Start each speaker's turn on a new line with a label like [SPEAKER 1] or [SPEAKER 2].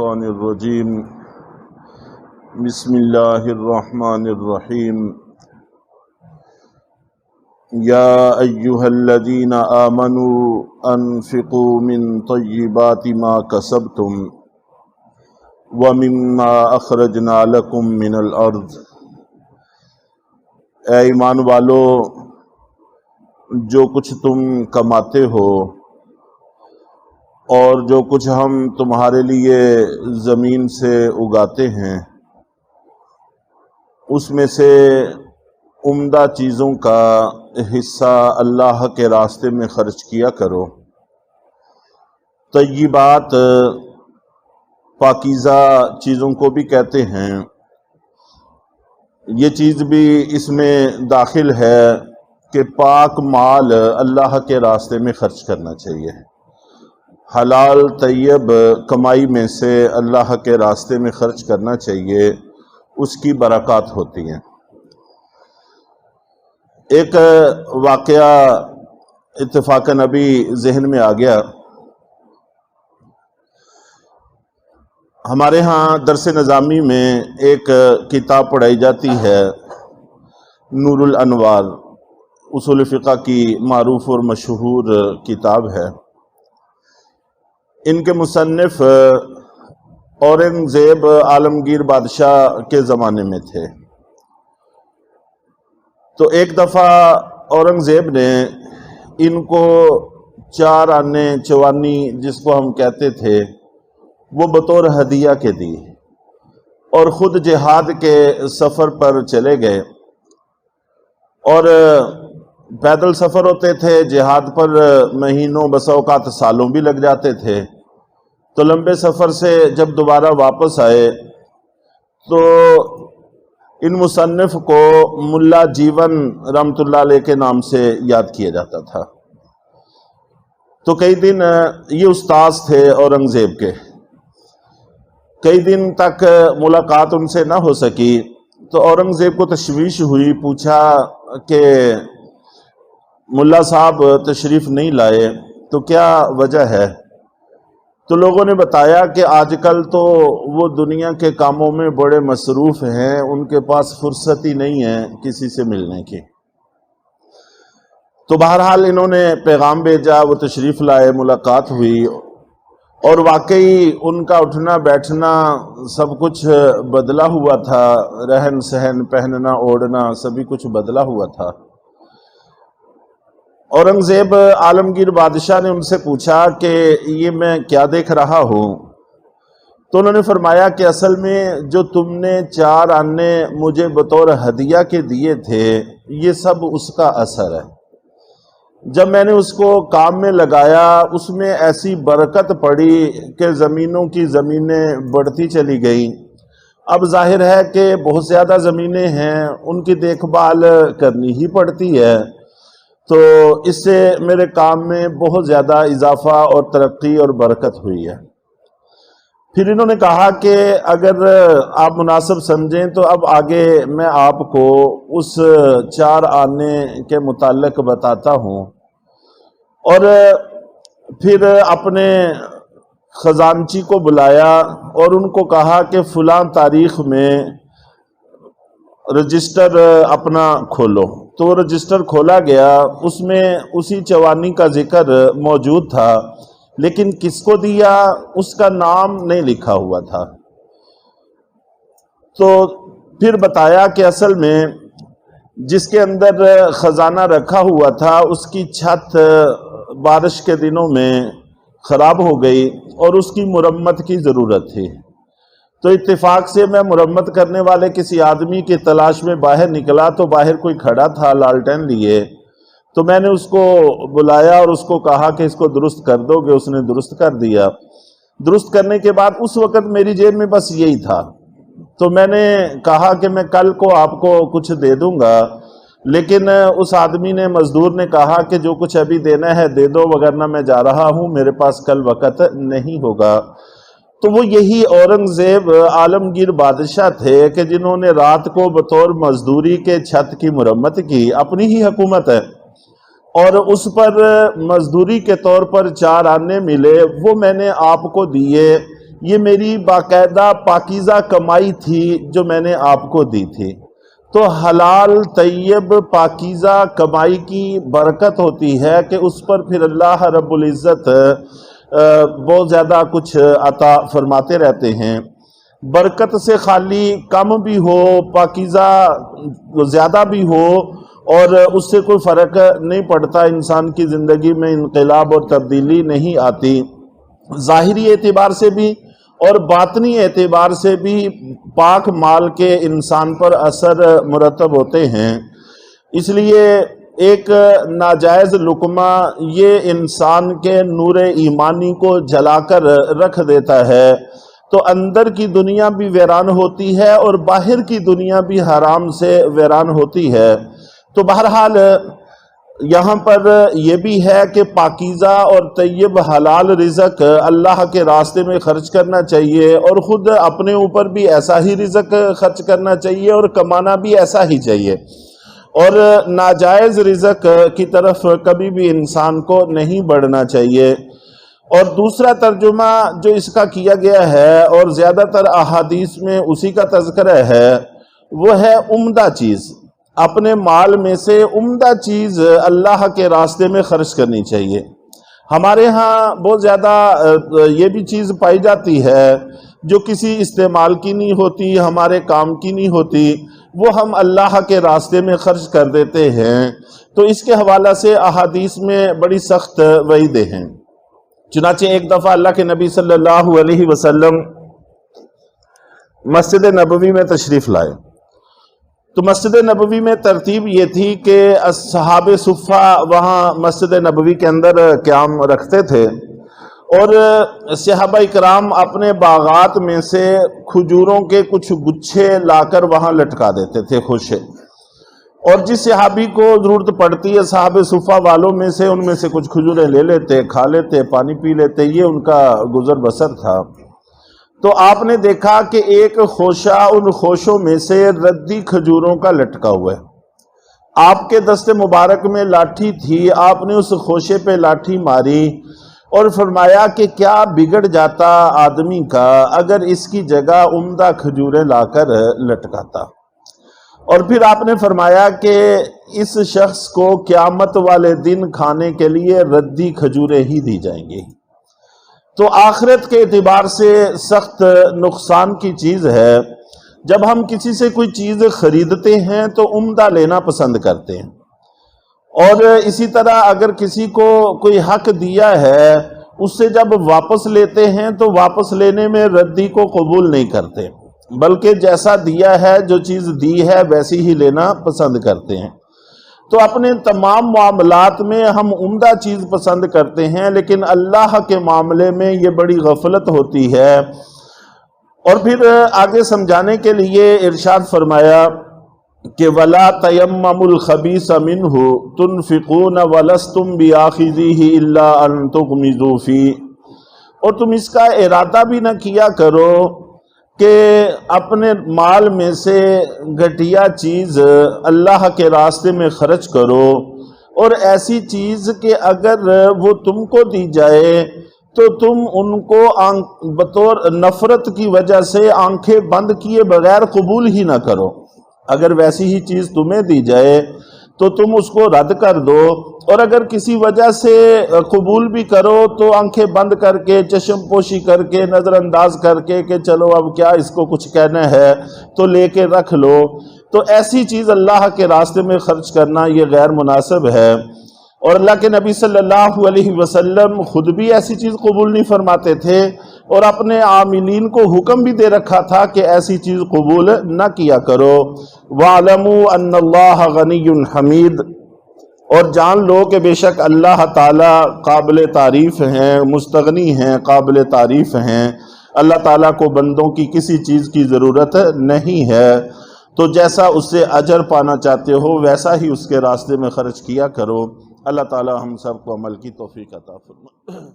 [SPEAKER 1] الشیطان الرجیم بسم اللہ الرحمن الرحیم یا ایہا الذین آمنوا انفقوا من طیبات ما کسبتم ومما اخرجنا لکم من الارض۔ اے ایمان والو، جو کچھ تم کماتے ہو اور جو کچھ ہم تمہارے لیے زمین سے اگاتے ہیں اس میں سے عمدہ چیزوں کا حصہ اللہ کے راستے میں خرچ کیا کرو۔ طیبات پاکیزہ چیزوں کو بھی کہتے ہیں، یہ چیز بھی اس میں داخل ہے کہ پاک مال اللہ کے راستے میں خرچ کرنا چاہیے۔ حلال طیب کمائی میں سے اللہ کے راستے میں خرچ کرنا چاہیے، اس کی برکات ہوتی ہیں۔ ایک واقعہ اتفاقاً ابھی ذہن میں آ گیا۔ ہمارے ہاں درس نظامی میں ایک کتاب پڑھائی جاتی ہے، نور الانوار، اصول فقہ کی معروف اور مشہور کتاب ہے۔ ان کے مصنف اورنگزیب عالمگیر بادشاہ کے زمانے میں تھے۔ تو ایک دفعہ اورنگزیب نے ان کو 4 آنے چوانی جس کو ہم کہتے تھے وہ بطور ہدیہ کے دی، اور خود جہاد کے سفر پر چلے گئے۔ اور پیدل سفر ہوتے تھے، جہاد پر مہینوں بسا اوقات سالوں بھی لگ جاتے تھے۔ تو لمبے سفر سے جب دوبارہ واپس آئے تو ان مصنف کو ملا جیون رحمۃ اللہ علیہ کے نام سے یاد کیا جاتا تھا۔ تو کئی دن یہ استاذ تھے اورنگزیب کے، کئی دن تک ملاقات ان سے نہ ہو سکی۔ تو اورنگزیب کو تشویش ہوئی، پوچھا کہ ملا صاحب تشریف نہیں لائے تو کیا وجہ ہے؟ تو لوگوں نے بتایا کہ آج کل تو وہ دنیا کے کاموں میں بڑے مصروف ہیں، ان کے پاس فرصت ہی نہیں ہے کسی سے ملنے کی۔ تو بہرحال انہوں نے پیغام بھیجا، وہ تشریف لائے، ملاقات ہوئی، اور واقعی ان کا اٹھنا بیٹھنا سب کچھ بدلا ہوا تھا، رہن سہن، پہننا اوڑھنا سبھی کچھ بدلا ہوا تھا۔ اورنگزیب عالمگیر بادشاہ نے ان سے پوچھا کہ یہ میں کیا دیکھ رہا ہوں؟ تو انہوں نے فرمایا کہ اصل میں جو تم نے 4 آنے مجھے بطور ہدیہ کے دیے تھے یہ سب اس کا اثر ہے۔ جب میں نے اس کو کام میں لگایا اس میں ایسی برکت پڑی کہ زمینوں کی زمینیں بڑھتی چلی گئیں۔ اب ظاہر ہے کہ بہت زیادہ زمینیں ہیں، ان کی دیکھ بھال کرنی ہی پڑتی ہے، تو اس سے میرے کام میں بہت زیادہ اضافہ اور ترقی اور برکت ہوئی ہے۔ پھر انہوں نے کہا کہ اگر آپ مناسب سمجھیں تو اب آگے میں آپ کو اس 4 آنے کے متعلق بتاتا ہوں۔ اور پھر اپنے خزانچی کو بلایا اور ان کو کہا کہ فلاں تاریخ میں رجسٹر اپنا کھولو۔ تو رجسٹر کھولا گیا، اس میں اسی چوانی کا ذکر موجود تھا، لیکن کس کو دیا اس کا نام نہیں لکھا ہوا تھا۔ تو پھر بتایا کہ اصل میں جس کے اندر خزانہ رکھا ہوا تھا اس کی چھت بارش کے دنوں میں خراب ہو گئی اور اس کی مرمت کی ضرورت تھی۔ تو اتفاق سے میں مرمت کرنے والے کسی آدمی کی تلاش میں باہر نکلا تو باہر کوئی کھڑا تھا لالٹین لیے۔ تو میں نے اس کو بلایا اور اس کو کہا کہ اس کو درست کر دو گے، اس نے درست کر دیا۔ درست کرنے کے بعد اس وقت میری جیب میں بس یہی تھا۔ تو میں نے کہا کہ میں کل کو آپ کو کچھ دے دوں گا، لیکن اس آدمی نے، مزدور نے کہا کہ جو کچھ ابھی دینا ہے دے دو، وگرنہ میں جا رہا ہوں، میرے پاس کل وقت نہیں ہوگا۔ تو وہ یہی اورنگزیب عالمگیر بادشاہ تھے کہ جنہوں نے رات کو بطور مزدوری کے چھت کی مرمت کی، اپنی ہی حکومت ہے، اور اس پر مزدوری کے طور پر 4 آنے ملے، وہ میں نے آپ کو دیے یہ میری باقاعدہ پاکیزہ کمائی تھی جو میں نے آپ کو دی تھی۔ تو حلال طیب پاکیزہ کمائی کی برکت ہوتی ہے کہ اس پر پھر اللہ رب العزت بہت زیادہ کچھ عطا فرماتے رہتے ہیں۔ برکت سے خالی کم بھی ہو، پاکیزہ زیادہ بھی ہو، اور اس سے کوئی فرق نہیں پڑتا، انسان کی زندگی میں انقلاب اور تبدیلی نہیں آتی۔ ظاہری اعتبار سے بھی اور باطنی اعتبار سے بھی پاک مال کے انسان پر اثر مرتب ہوتے ہیں۔ اس لیے ایک ناجائز لقمہ یہ انسان کے نور ایمانی کو جلا کر رکھ دیتا ہے، تو اندر کی دنیا بھی ویران ہوتی ہے اور باہر کی دنیا بھی حرام سے ویران ہوتی ہے۔ تو بہرحال یہاں پر یہ بھی ہے کہ پاکیزہ اور طیب حلال رزق اللہ کے راستے میں خرچ کرنا چاہیے، اور خود اپنے اوپر بھی ایسا ہی رزق خرچ کرنا چاہیے اور کمانا بھی ایسا ہی چاہیے، اور ناجائز رزق کی طرف کبھی بھی انسان کو نہیں بڑھنا چاہیے۔ اور دوسرا ترجمہ جو اس کا کیا گیا ہے اور زیادہ تر احادیث میں اسی کا تذکرہ ہے، وہ ہے عمدہ چیز۔ اپنے مال میں سے عمدہ چیز اللہ کے راستے میں خرچ کرنی چاہیے۔ ہمارے ہاں بہت زیادہ یہ بھی چیز پائی جاتی ہے جو کسی استعمال کی نہیں ہوتی، ہمارے کام کی نہیں ہوتی، وہ ہم اللہ کے راستے میں خرچ کر دیتے ہیں۔ تو اس کے حوالہ سے احادیث میں بڑی سخت وعیدیں ہیں۔ چنانچہ ایک دفعہ اللہ کے نبی صلی اللہ علیہ وسلم مسجد نبوی میں تشریف لائے، تو مسجد نبوی میں ترتیب یہ تھی کہ اصحاب صفہ وہاں مسجد نبوی کے اندر قیام رکھتے تھے، اور صحابہ اکرام اپنے باغات میں سے کھجوروں کے کچھ گچھے لا کر وہاں لٹکا دیتے تھے خوشے، اور جس صحابی کو ضرورت پڑتی ہے صحاب صفہ والوں میں سے، ان میں سے کچھ کھجوریں لے لیتے، کھا لیتے، پانی پی لیتے، یہ ان کا گزر بسر تھا۔ تو آپ نے دیکھا کہ ایک خوشہ ان خوشوں میں سے ردی کھجوروں کا لٹکا ہوا ہے۔ آپ کے دست مبارک میں لاٹھی تھی، آپ نے اس خوشے پہ لاٹھی ماری اور فرمایا کہ کیا بگڑ جاتا آدمی کا اگر اس کی جگہ عمدہ کھجوریں لا کر لٹکاتا۔ اور پھر آپ نے فرمایا کہ اس شخص کو قیامت والے دن کھانے کے لیے ردی کھجوریں ہی دی جائیں گی۔ تو آخرت کے اعتبار سے سخت نقصان کی چیز ہے۔ جب ہم کسی سے کوئی چیز خریدتے ہیں تو عمدہ لینا پسند کرتے ہیں، اور اسی طرح اگر کسی کو کوئی حق دیا ہے اس سے جب واپس لیتے ہیں تو واپس لینے میں ردی کو قبول نہیں کرتے، بلکہ جیسا دیا ہے، جو چیز دی ہے ویسی ہی لینا پسند کرتے ہیں۔ تو اپنے تمام معاملات میں ہم عمدہ چیز پسند کرتے ہیں، لیکن اللہ کے معاملے میں یہ بڑی غفلت ہوتی ہے۔ اور پھر آگے سمجھانے کے لیے ارشاد فرمایا کہ وَلَا تَيَمَّمُوا الْخَبِيثَ مِنْهُ تُنْفِقُونَ وَلَسْتُمْ بِآخِذِيهِ إِلَّا أَن تُغْمِضُوا فِيهِ، اور تم اس کا ارادہ بھی نہ کیا کرو کہ اپنے مال میں سے گھٹیا چیز اللہ کے راستے میں خرچ کرو، اور ایسی چیز کہ اگر وہ تم کو دی جائے تو تم ان کو بطور نفرت کی وجہ سے آنکھیں بند کیے بغیر قبول ہی نہ کرو۔ اگر ویسی ہی چیز تمہیں دی جائے تو تم اس کو رد کر دو، اور اگر کسی وجہ سے قبول بھی کرو تو آنکھیں بند کر کے، چشم پوشی کر کے، نظر انداز کر کے کہ چلو اب کیا اس کو کچھ کہنا ہے تو لے کے رکھ لو۔ تو ایسی چیز اللہ کے راستے میں خرچ کرنا یہ غیر مناسب ہے، اور اللہ کے نبی صلی اللہ علیہ وسلم خود بھی ایسی چیز قبول نہیں فرماتے تھے، اور اپنے عاملین کو حکم بھی دے رکھا تھا کہ ایسی چیز قبول نہ کیا کرو۔ وَاعْلَمُوا أَنَّ اللَّهَ غَنِيٌّ حَمِيدٌ، اور جان لو کہ بے شک اللہ تعالیٰ قابل تعریف ہیں، مستغنی ہیں، قابل تعریف ہیں۔ اللہ تعالیٰ کو بندوں کی کسی چیز کی ضرورت نہیں ہے، تو جیسا اس سے اجر پانا چاہتے ہو ویسا ہی اس کے راستے میں خرچ کیا کرو۔ اللہ تعالیٰ ہم سب کو عمل کی توفیق عطا فرمائے۔